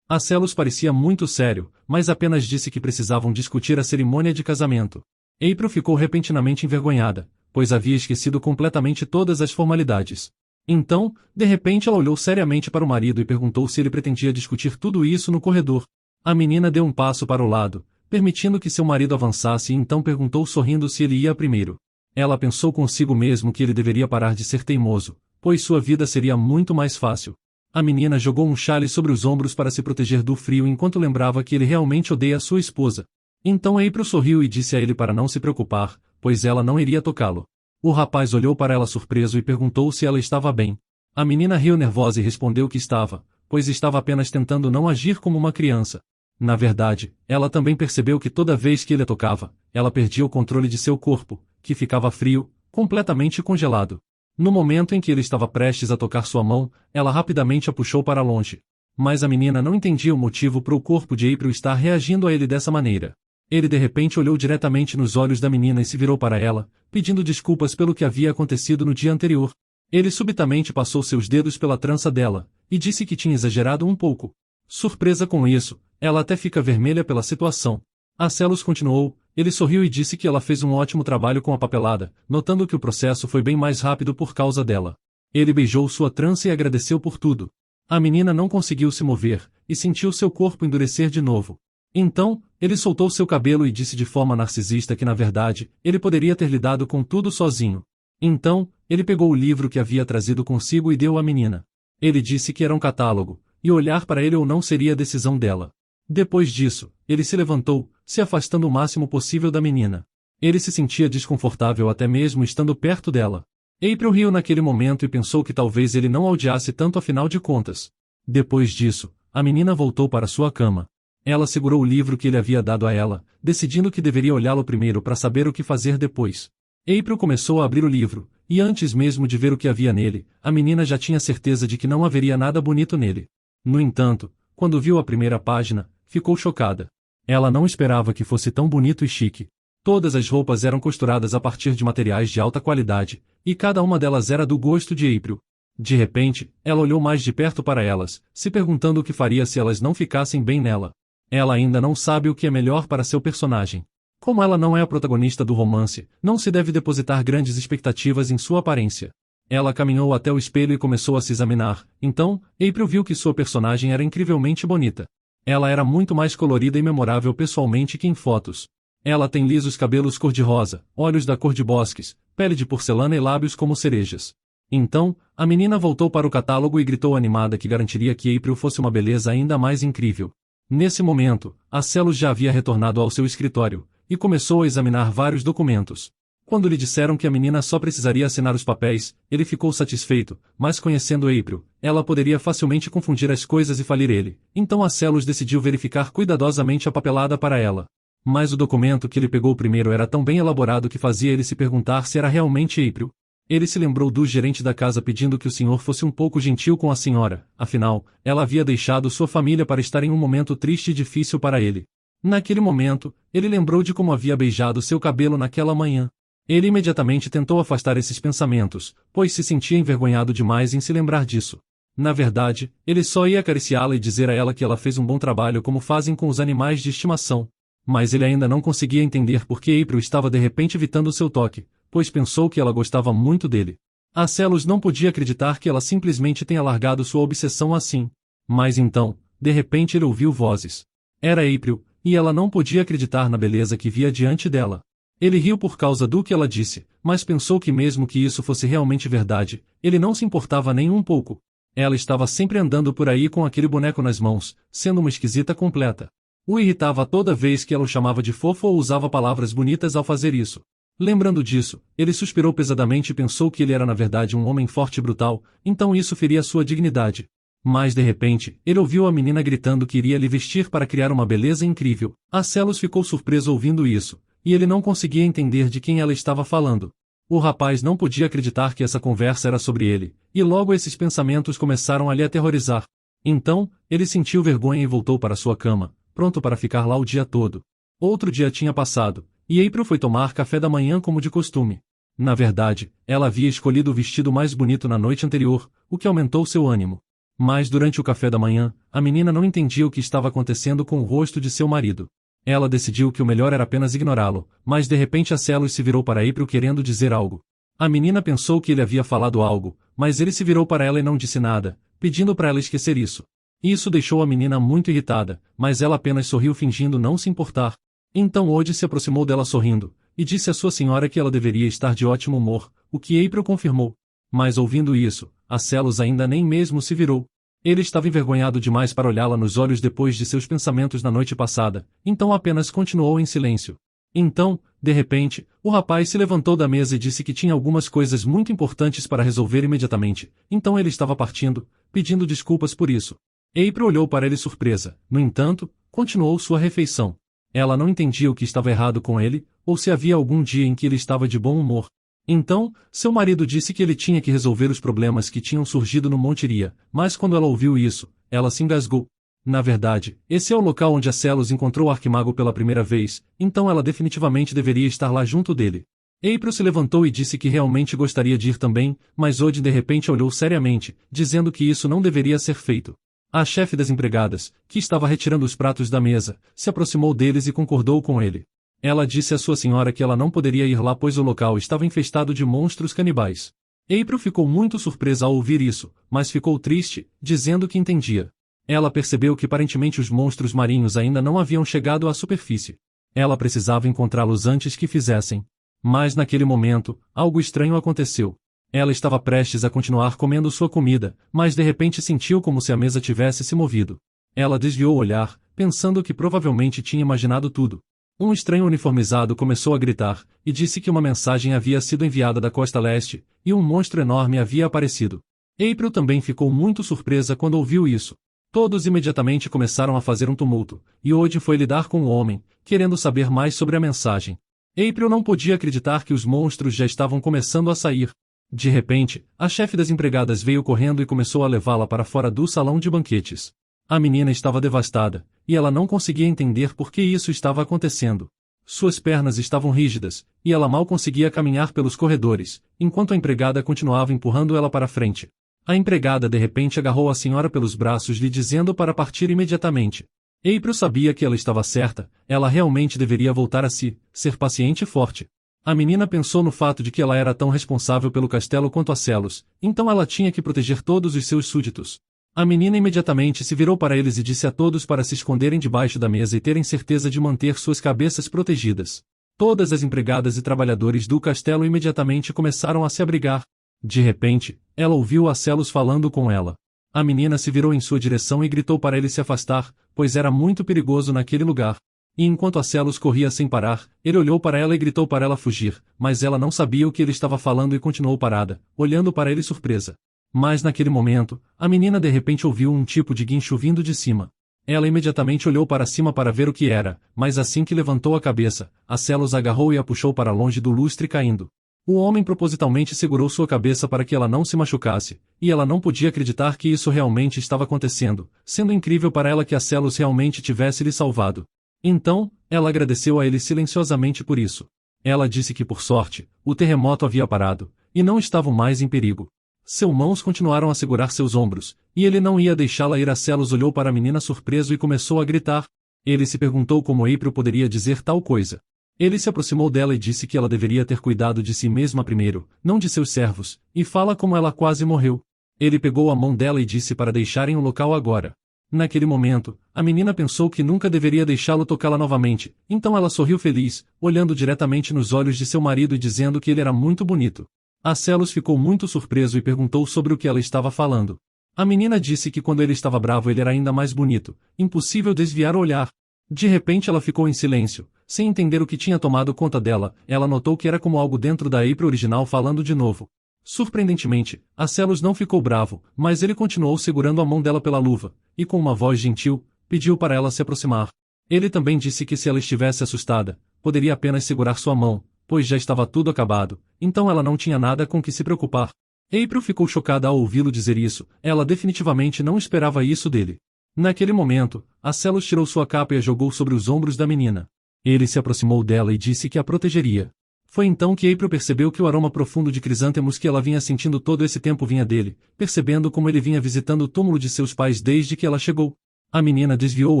Celos parecia muito sério, mas apenas disse que precisavam discutir a cerimônia de casamento. April ficou repentinamente envergonhada, pois havia esquecido completamente todas as formalidades. Então, de repente ela olhou seriamente para o marido e perguntou se ele pretendia discutir tudo isso no corredor. A menina deu um passo para o lado, permitindo que seu marido avançasse e então perguntou sorrindo se ele ia primeiro. Ela pensou consigo mesmo que ele deveria parar de ser teimoso, pois sua vida seria muito mais fácil. A menina jogou um chale sobre os ombros para se proteger do frio enquanto lembrava que ele realmente odeia sua esposa. Então April sorriu e disse a ele para não se preocupar, pois ela não iria tocá-lo. O rapaz olhou para ela surpreso e perguntou se ela estava bem. A menina riu nervosa e respondeu que estava, pois estava apenas tentando não agir como uma criança. Na verdade, ela também percebeu que toda vez que ele a tocava, ela perdia o controle de seu corpo, que ficava frio, completamente congelado. No momento em que ele estava prestes a tocar sua mão, ela rapidamente a puxou para longe. Mas a menina não entendia o motivo para o corpo de April estar reagindo a ele dessa maneira. Ele de repente olhou diretamente nos olhos da menina e se virou para ela, pedindo desculpas pelo que havia acontecido no dia anterior. Ele subitamente passou seus dedos pela trança dela, e disse que tinha exagerado um pouco. Surpresa com isso, ela até fica vermelha pela situação. Celos continuou, ele sorriu e disse que ela fez um ótimo trabalho com a papelada, notando que o processo foi bem mais rápido por causa dela. Ele beijou sua trança e agradeceu por tudo. A menina não conseguiu se mover, e sentiu seu corpo endurecer de novo. Então, ele soltou seu cabelo e disse de forma narcisista que na verdade, ele poderia ter lidado com tudo sozinho. Então, ele pegou o livro que havia trazido consigo e deu à menina. Ele disse que era um catálogo, e olhar para ele ou não seria a decisão dela. Depois disso, ele se levantou, se afastando o máximo possível da menina. Ele se sentia desconfortável até mesmo estando perto dela. April riu naquele momento e pensou que talvez ele não a odiasse tanto afinal de contas. Depois disso, a menina voltou para sua cama. Ela segurou o livro que ele havia dado a ela, decidindo que deveria olhá-lo primeiro para saber o que fazer depois. April começou a abrir o livro, e antes mesmo de ver o que havia nele, a menina já tinha certeza de que não haveria nada bonito nele. No entanto, quando viu a primeira página, ficou chocada. Ela não esperava que fosse tão bonito e chique. Todas as roupas eram costuradas a partir de materiais de alta qualidade, e cada uma delas era do gosto de April. De repente, ela olhou mais de perto para elas, se perguntando o que faria se elas não ficassem bem nela. Ela ainda não sabe o que é melhor para seu personagem. Como ela não é a protagonista do romance, não se deve depositar grandes expectativas em sua aparência. Ela caminhou até o espelho e começou a se examinar. Então, April viu que sua personagem era incrivelmente bonita. Ela era muito mais colorida e memorável pessoalmente que em fotos. Ela tem lisos cabelos cor-de-rosa, olhos da cor de bosques, pele de porcelana e lábios como cerejas. Então, a menina voltou para o catálogo e gritou animada que garantiria que April fosse uma beleza ainda mais incrível. Nesse momento, a Celos já havia retornado ao seu escritório, e começou a examinar vários documentos. Quando lhe disseram que a menina só precisaria assinar os papéis, ele ficou satisfeito, mas conhecendo April, ela poderia facilmente confundir as coisas e falir ele. Então a Celos decidiu verificar cuidadosamente a papelada para ela. Mas o documento que ele pegou primeiro era tão bem elaborado que fazia ele se perguntar se era realmente April. Ele se lembrou do gerente da casa pedindo que o senhor fosse um pouco gentil com a senhora, afinal, ela havia deixado sua família para estar em um momento triste e difícil para ele. Naquele momento, ele lembrou de como havia beijado seu cabelo naquela manhã. Ele imediatamente tentou afastar esses pensamentos, pois se sentia envergonhado demais em se lembrar disso. Na verdade, ele só ia acariciá-la e dizer a ela que ela fez um bom trabalho como fazem com os animais de estimação. Mas ele ainda não conseguia entender por que April estava de repente evitando seu toque, pois pensou que ela gostava muito dele. A Celos não podia acreditar que ela simplesmente tenha largado sua obsessão assim. Mas então, de repente ele ouviu vozes. Era April, e ela não podia acreditar na beleza que via diante dela. Ele riu por causa do que ela disse, mas pensou que mesmo que isso fosse realmente verdade, ele não se importava nem um pouco. Ela estava sempre andando por aí com aquele boneco nas mãos, sendo uma esquisita completa. O irritava toda vez que ela o chamava de fofo ou usava palavras bonitas ao fazer isso. Lembrando disso, ele suspirou pesadamente e pensou que ele era na verdade um homem forte e brutal, então isso feria sua dignidade. Mas de repente, ele ouviu a menina gritando que iria lhe vestir para criar uma beleza incrível. A Celos ficou surpreso ouvindo isso, e ele não conseguia entender de quem ela estava falando. O rapaz não podia acreditar que essa conversa era sobre ele, e logo esses pensamentos começaram a lhe aterrorizar. Então, ele sentiu vergonha e voltou para sua cama, pronto para ficar lá o dia todo. Outro dia tinha passado, e April foi tomar café da manhã como de costume. Na verdade, ela havia escolhido o vestido mais bonito na noite anterior, o que aumentou seu ânimo. Mas durante o café da manhã, a menina não entendia o que estava acontecendo com o rosto de seu marido. Ela decidiu que o melhor era apenas ignorá-lo, mas de repente a Celos se virou para April querendo dizer algo. A menina pensou que ele havia falado algo, mas ele se virou para ela e não disse nada, pedindo para ela esquecer isso. Isso deixou a menina muito irritada, mas ela apenas sorriu fingindo não se importar. Então Ode se aproximou dela sorrindo, e disse à sua senhora que ela deveria estar de ótimo humor, o que April confirmou. Mas ouvindo isso, a Celos ainda nem mesmo se virou. Ele estava envergonhado demais para olhá-la nos olhos depois de seus pensamentos na noite passada, então apenas continuou em silêncio. Então, de repente, o rapaz se levantou da mesa e disse que tinha algumas coisas muito importantes para resolver imediatamente, então ele estava partindo, pedindo desculpas por isso. April olhou para ele surpresa, no entanto, continuou sua refeição. Ela não entendia o que estava errado com ele, ou se havia algum dia em que ele estava de bom humor. Então, seu marido disse que ele tinha que resolver os problemas que tinham surgido no Monteria, mas quando ela ouviu isso, ela se engasgou. Na verdade, esse é o local onde a Celos encontrou o Arquimago pela primeira vez, então ela definitivamente deveria estar lá junto dele. April se levantou e disse que realmente gostaria de ir também, mas Odin de repente olhou seriamente, dizendo que isso não deveria ser feito. A chefe das empregadas, que estava retirando os pratos da mesa, se aproximou deles e concordou com ele. Ela disse à sua senhora que ela não poderia ir lá pois o local estava infestado de monstros canibais. April ficou muito surpresa ao ouvir isso, mas ficou triste, dizendo que entendia. Ela percebeu que aparentemente os monstros marinhos ainda não haviam chegado à superfície. Ela precisava encontrá-los antes que fizessem. Mas naquele momento, algo estranho aconteceu. Ela estava prestes a continuar comendo sua comida, mas de repente sentiu como se a mesa tivesse se movido. Ela desviou o olhar, pensando que provavelmente tinha imaginado tudo. Um estranho uniformizado começou a gritar, e disse que uma mensagem havia sido enviada da costa leste, e um monstro enorme havia aparecido. April também ficou muito surpresa quando ouviu isso. Todos imediatamente começaram a fazer um tumulto, e Odin foi lidar com o homem, querendo saber mais sobre a mensagem. April não podia acreditar que os monstros já estavam começando a sair. De repente, a chefe das empregadas veio correndo e começou a levá-la para fora do salão de banquetes. A menina estava devastada, e ela não conseguia entender por que isso estava acontecendo. Suas pernas estavam rígidas, e ela mal conseguia caminhar pelos corredores, enquanto a empregada continuava empurrando ela para frente. A empregada de repente agarrou a senhora pelos braços lhe dizendo para partir imediatamente. April sabia que ela estava certa, ela realmente deveria voltar a si, ser paciente e forte. A menina pensou no fato de que ela era tão responsável pelo castelo quanto a Celos, então ela tinha que proteger todos os seus súditos. A menina imediatamente se virou para eles e disse a todos para se esconderem debaixo da mesa e terem certeza de manter suas cabeças protegidas. Todas as empregadas e trabalhadores do castelo imediatamente começaram a se abrigar. De repente, ela ouviu a Celos falando com ela. A menina se virou em sua direção e gritou para ele se afastar, pois era muito perigoso naquele lugar. E enquanto a Celos corria sem parar, ele olhou para ela e gritou para ela fugir, mas ela não sabia o que ele estava falando e continuou parada, olhando para ele surpresa. Mas naquele momento, a menina de repente ouviu um tipo de guincho vindo de cima. Ela imediatamente olhou para cima para ver o que era, mas assim que levantou a cabeça, a Celos agarrou e a puxou para longe do lustre caindo. O homem propositalmente segurou sua cabeça para que ela não se machucasse, e ela não podia acreditar que isso realmente estava acontecendo, sendo incrível para ela que a Celos realmente tivesse lhe salvado. Então, ela agradeceu a ele silenciosamente por isso. Ela disse que por sorte, o terremoto havia parado, e não estavam mais em perigo. Seus mãos continuaram a segurar seus ombros, e ele não ia deixá-la ir. A Celos olhou para a menina surpreso e começou a gritar. Ele se perguntou como April poderia dizer tal coisa. Ele se aproximou dela e disse que ela deveria ter cuidado de si mesma primeiro, não de seus servos, e fala como ela quase morreu. Ele pegou a mão dela e disse para deixarem o local agora. Naquele momento, a menina pensou que nunca deveria deixá-lo tocá-la novamente, então ela sorriu feliz, olhando diretamente nos olhos de seu marido e dizendo que ele era muito bonito. A Celos ficou muito surpreso e perguntou sobre o que ela estava falando. A menina disse que quando ele estava bravo ele era ainda mais bonito, impossível desviar o olhar. De repente ela ficou em silêncio, sem entender o que tinha tomado conta dela. Ela notou que era como algo dentro da April original falando de novo. Surpreendentemente, a Celos não ficou bravo, mas ele continuou segurando a mão dela pela luva, e com uma voz gentil, pediu para ela se aproximar. Ele também disse que se ela estivesse assustada, poderia apenas segurar sua mão, pois já estava tudo acabado, então ela não tinha nada com que se preocupar. April ficou chocada ao ouvi-lo dizer isso, ela definitivamente não esperava isso dele. Naquele momento, a Celos tirou sua capa e a jogou sobre os ombros da menina. Ele se aproximou dela e disse que a protegeria. Foi então que April percebeu que o aroma profundo de crisântemos que ela vinha sentindo todo esse tempo vinha dele, percebendo como ele vinha visitando o túmulo de seus pais desde que ela chegou. A menina desviou o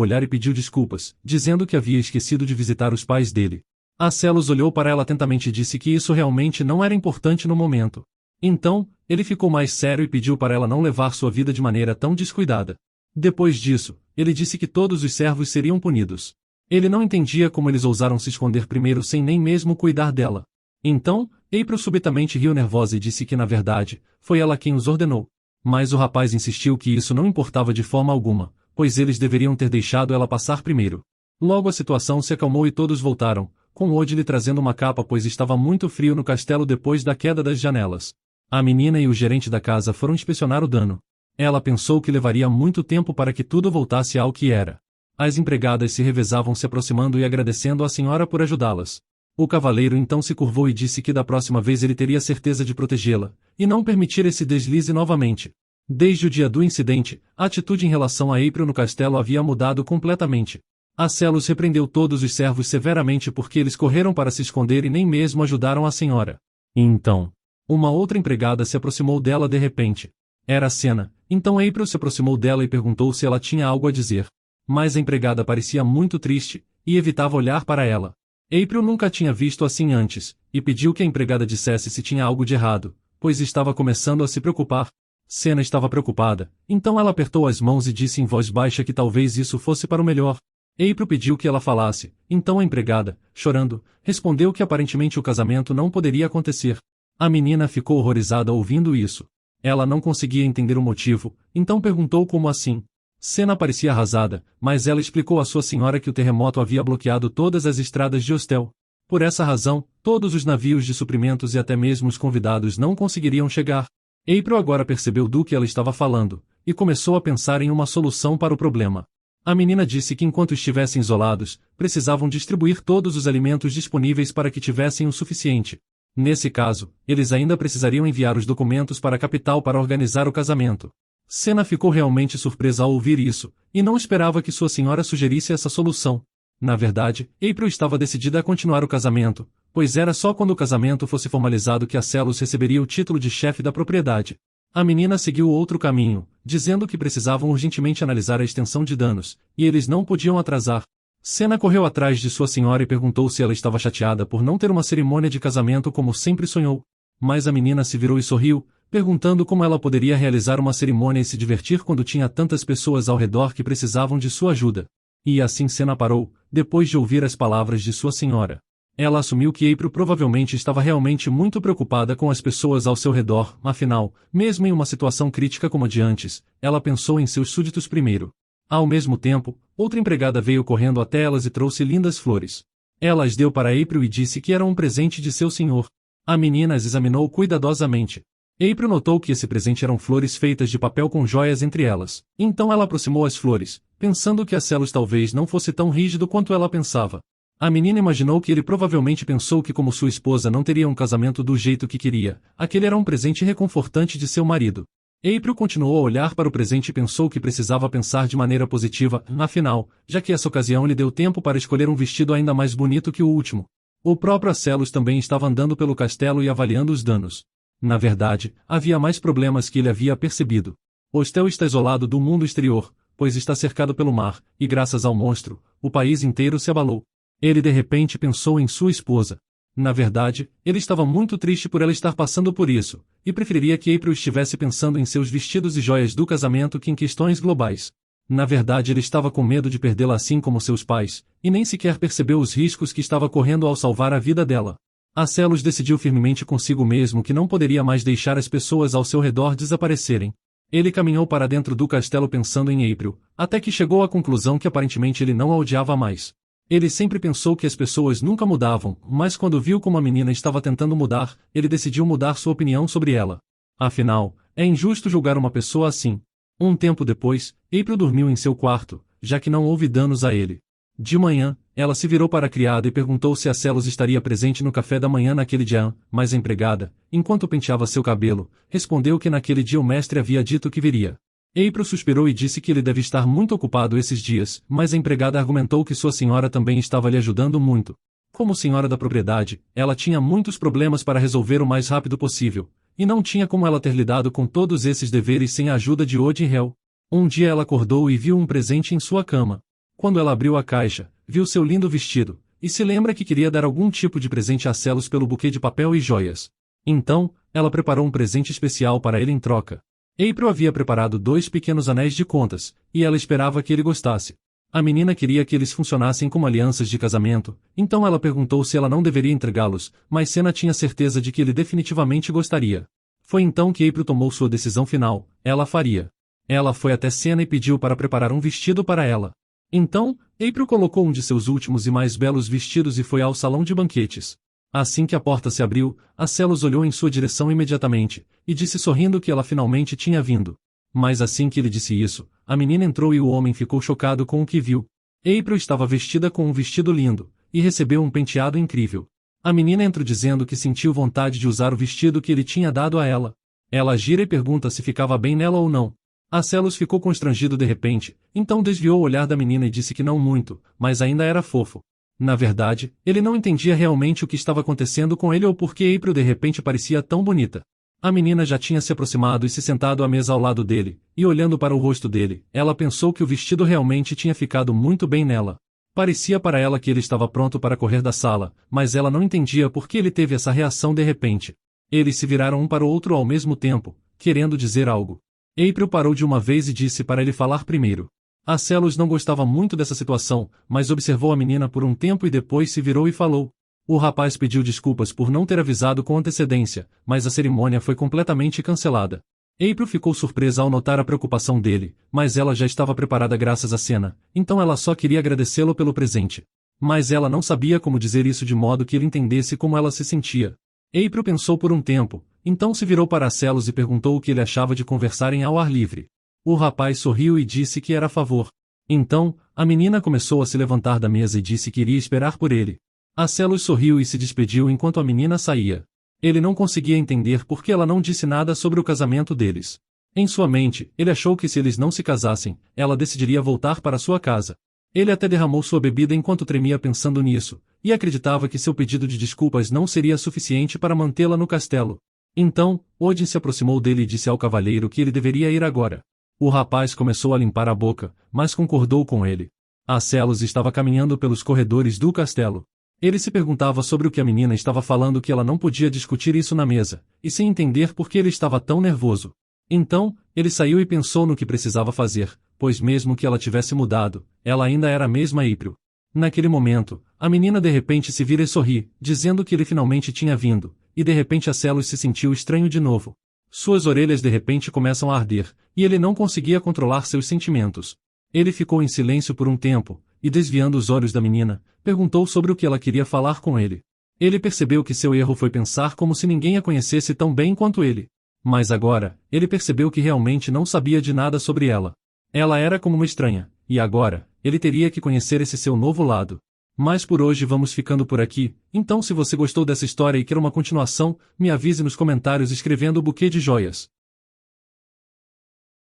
olhar e pediu desculpas, dizendo que havia esquecido de visitar os pais dele. A Celos olhou para ela atentamente e disse que isso realmente não era importante no momento. Então, ele ficou mais sério e pediu para ela não levar sua vida de maneira tão descuidada. Depois disso, ele disse que todos os servos seriam punidos. Ele não entendia como eles ousaram se esconder primeiro sem nem mesmo cuidar dela. Então, April subitamente riu nervosa e disse que na verdade, foi ela quem os ordenou. Mas o rapaz insistiu que isso não importava de forma alguma, pois eles deveriam ter deixado ela passar primeiro. Logo a situação se acalmou e todos voltaram, com Wood lhe trazendo uma capa pois estava muito frio no castelo depois da queda das janelas. A menina e o gerente da casa foram inspecionar o dano. Ela pensou que levaria muito tempo para que tudo voltasse ao que era. As empregadas se revezavam se aproximando e agradecendo à senhora por ajudá-las. O cavaleiro então se curvou e disse que da próxima vez ele teria certeza de protegê-la, e não permitir esse deslize novamente. Desde o dia do incidente, a atitude em relação a April no castelo havia mudado completamente. A Celos repreendeu todos os servos severamente porque eles correram para se esconder e nem mesmo ajudaram a senhora. E então, uma outra empregada se aproximou dela de repente. Era a Senna, então April se aproximou dela e perguntou se ela tinha algo a dizer. Mas a empregada parecia muito triste, e evitava olhar para ela. April nunca tinha visto assim antes, e pediu que a empregada dissesse se tinha algo de errado, pois estava começando a se preocupar. Senna estava preocupada, então ela apertou as mãos e disse em voz baixa que talvez isso fosse para o melhor. April pediu que ela falasse, então a empregada, chorando, respondeu que aparentemente o casamento não poderia acontecer. A menina ficou horrorizada ouvindo isso. Ela não conseguia entender o motivo, então perguntou como assim. Senna parecia arrasada, mas ela explicou à sua senhora que o terremoto havia bloqueado todas as estradas de Ostel. Por essa razão, todos os navios de suprimentos e até mesmo os convidados não conseguiriam chegar. April agora percebeu do que ela estava falando, e começou a pensar em uma solução para o problema. A menina disse que enquanto estivessem isolados, precisavam distribuir todos os alimentos disponíveis para que tivessem o suficiente. Nesse caso, eles ainda precisariam enviar os documentos para a capital para organizar o casamento. Senna ficou realmente surpresa ao ouvir isso, e não esperava que sua senhora sugerisse essa solução. Na verdade, April estava decidida a continuar o casamento, pois era só quando o casamento fosse formalizado que a Celos receberia o título de chefe da propriedade. A menina seguiu outro caminho, dizendo que precisavam urgentemente analisar a extensão de danos, e eles não podiam atrasar. Senna correu atrás de sua senhora e perguntou se ela estava chateada por não ter uma cerimônia de casamento como sempre sonhou. Mas a menina se virou e sorriu, perguntando como ela poderia realizar uma cerimônia e se divertir quando tinha tantas pessoas ao redor que precisavam de sua ajuda. E assim Senna parou, depois de ouvir as palavras de sua senhora. Ela assumiu que April provavelmente estava realmente muito preocupada com as pessoas ao seu redor, afinal, mesmo em uma situação crítica como a de antes, ela pensou em seus súditos primeiro. Ao mesmo tempo, outra empregada veio correndo até elas e trouxe lindas flores. Ela as deu para April e disse que era um presente de seu senhor. A menina as examinou cuidadosamente. April notou que esse presente eram flores feitas de papel com joias entre elas. Então ela aproximou as flores, pensando que a Celos talvez não fosse tão rígido quanto ela pensava. A menina imaginou que ele provavelmente pensou que como sua esposa não teria um casamento do jeito que queria, aquele era um presente reconfortante de seu marido. April continuou a olhar para o presente e pensou que precisava pensar de maneira positiva, afinal, já que essa ocasião lhe deu tempo para escolher um vestido ainda mais bonito que o último. O próprio Acelos também estava andando pelo castelo e avaliando os danos. Na verdade, havia mais problemas que ele havia percebido. O hostel está isolado do mundo exterior, pois está cercado pelo mar, e graças ao monstro, o país inteiro se abalou. Ele de repente pensou em sua esposa. Na verdade, ele estava muito triste por ela estar passando por isso, e preferiria que April estivesse pensando em seus vestidos e joias do casamento que em questões globais. Na verdade, ele estava com medo de perdê-la assim como seus pais, e nem sequer percebeu os riscos que estava correndo ao salvar a vida dela. Acelos decidiu firmemente consigo mesmo que não poderia mais deixar as pessoas ao seu redor desaparecerem. Ele caminhou para dentro do castelo pensando em April, até que chegou à conclusão que aparentemente ele não a odiava mais. Ele sempre pensou que as pessoas nunca mudavam, mas quando viu como a menina estava tentando mudar, ele decidiu mudar sua opinião sobre ela. Afinal, é injusto julgar uma pessoa assim. Um tempo depois, April dormiu em seu quarto, já que não houve danos a ele. De manhã, ela se virou para a criada e perguntou se a Celos estaria presente no café da manhã naquele dia, mas a empregada, enquanto penteava seu cabelo, respondeu que naquele dia o mestre havia dito que viria. April suspirou e disse que ele deve estar muito ocupado esses dias, mas a empregada argumentou que sua senhora também estava lhe ajudando muito. Como senhora da propriedade, ela tinha muitos problemas para resolver o mais rápido possível, e não tinha como ela ter lidado com todos esses deveres sem a ajuda de Od e Hel. Um dia ela acordou e viu um presente em sua cama. Quando ela abriu a caixa, viu seu lindo vestido, e se lembra que queria dar algum tipo de presente a Celos pelo buquê de papel e joias. Então, ela preparou um presente especial para ele em troca. April havia preparado 2 pequenos anéis de contas, e ela esperava que ele gostasse. A menina queria que eles funcionassem como alianças de casamento, então ela perguntou se ela não deveria entregá-los, mas Senna tinha certeza de que ele definitivamente gostaria. Foi então que April tomou sua decisão final, ela faria. Ela foi até Senna e pediu para preparar um vestido para ela. Então, April colocou um de seus últimos e mais belos vestidos e foi ao salão de banquetes. Assim que a porta se abriu, Acelos olhou em sua direção imediatamente, e disse sorrindo que ela finalmente tinha vindo. Mas assim que ele disse isso, a menina entrou e o homem ficou chocado com o que viu. April estava vestida com um vestido lindo, e recebeu um penteado incrível. A menina entrou dizendo que sentiu vontade de usar o vestido que ele tinha dado a ela. Ela gira e pergunta se ficava bem nela ou não. Acelos ficou constrangido de repente, então desviou o olhar da menina e disse que não muito, mas ainda era fofo. Na verdade, ele não entendia realmente o que estava acontecendo com ele ou por que April de repente parecia tão bonita. A menina já tinha se aproximado e se sentado à mesa ao lado dele, e olhando para o rosto dele, ela pensou que o vestido realmente tinha ficado muito bem nela. Parecia para ela que ele estava pronto para correr da sala, mas ela não entendia por que ele teve essa reação de repente. Eles se viraram um para o outro ao mesmo tempo, querendo dizer algo. April parou de uma vez e disse para ele falar primeiro. Acelos não gostava muito dessa situação, mas observou a menina por um tempo e depois se virou e falou. O rapaz pediu desculpas por não ter avisado com antecedência, mas a cerimônia foi completamente cancelada. April ficou surpresa ao notar a preocupação dele, mas ela já estava preparada graças à cena, então ela só queria agradecê-lo pelo presente. Mas ela não sabia como dizer isso de modo que ele entendesse como ela se sentia. April pensou por um tempo, então se virou para Acelos e perguntou o que ele achava de conversarem ao ar livre. O rapaz sorriu e disse que era a favor. Então, a menina começou a se levantar da mesa e disse que iria esperar por ele. Acelos sorriu e se despediu enquanto a menina saía. Ele não conseguia entender por que ela não disse nada sobre o casamento deles. Em sua mente, ele achou que se eles não se casassem, ela decidiria voltar para sua casa. Ele até derramou sua bebida enquanto tremia pensando nisso, e acreditava que seu pedido de desculpas não seria suficiente para mantê-la no castelo. Então, Odin se aproximou dele e disse ao cavalheiro que ele deveria ir agora. O rapaz começou a limpar a boca, mas concordou com ele. Acelos estava caminhando pelos corredores do castelo. Ele se perguntava sobre o que a menina estava falando, que ela não podia discutir isso na mesa, e sem entender por que ele estava tão nervoso. Então, ele saiu e pensou no que precisava fazer, pois mesmo que ela tivesse mudado, ela ainda era a mesma April. Naquele momento, a menina de repente se vira e sorri, dizendo que ele finalmente tinha vindo, e de repente Acelos se sentiu estranho de novo. Suas orelhas de repente começam a arder, e ele não conseguia controlar seus sentimentos. Ele ficou em silêncio por um tempo, e desviando os olhos da menina, perguntou sobre o que ela queria falar com ele. Ele percebeu que seu erro foi pensar como se ninguém a conhecesse tão bem quanto ele. Mas agora, ele percebeu que realmente não sabia de nada sobre ela. Ela era como uma estranha, e agora, ele teria que conhecer esse seu novo lado. Mas por hoje vamos ficando por aqui, então se você gostou dessa história e quer uma continuação, me avise nos comentários escrevendo o buquê de joias.